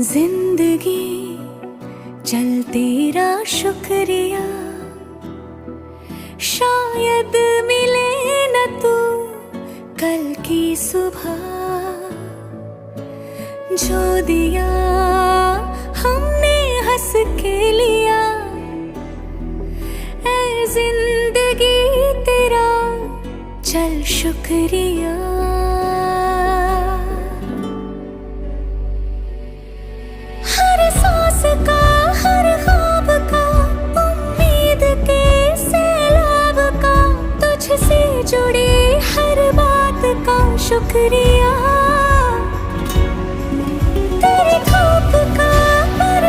जिंदगी चल तेरा शुक्रिया, शायद मिले न तू कल की सुबह। जो दिया हमने हंस के लिया, ऐ जिंदगी तेरा चल शुक्रिया। हर सांस का, हर ख्वाब का, उम्मीद के सैलाब का, तुझसे जुड़ी हर बात का शुक्रिया।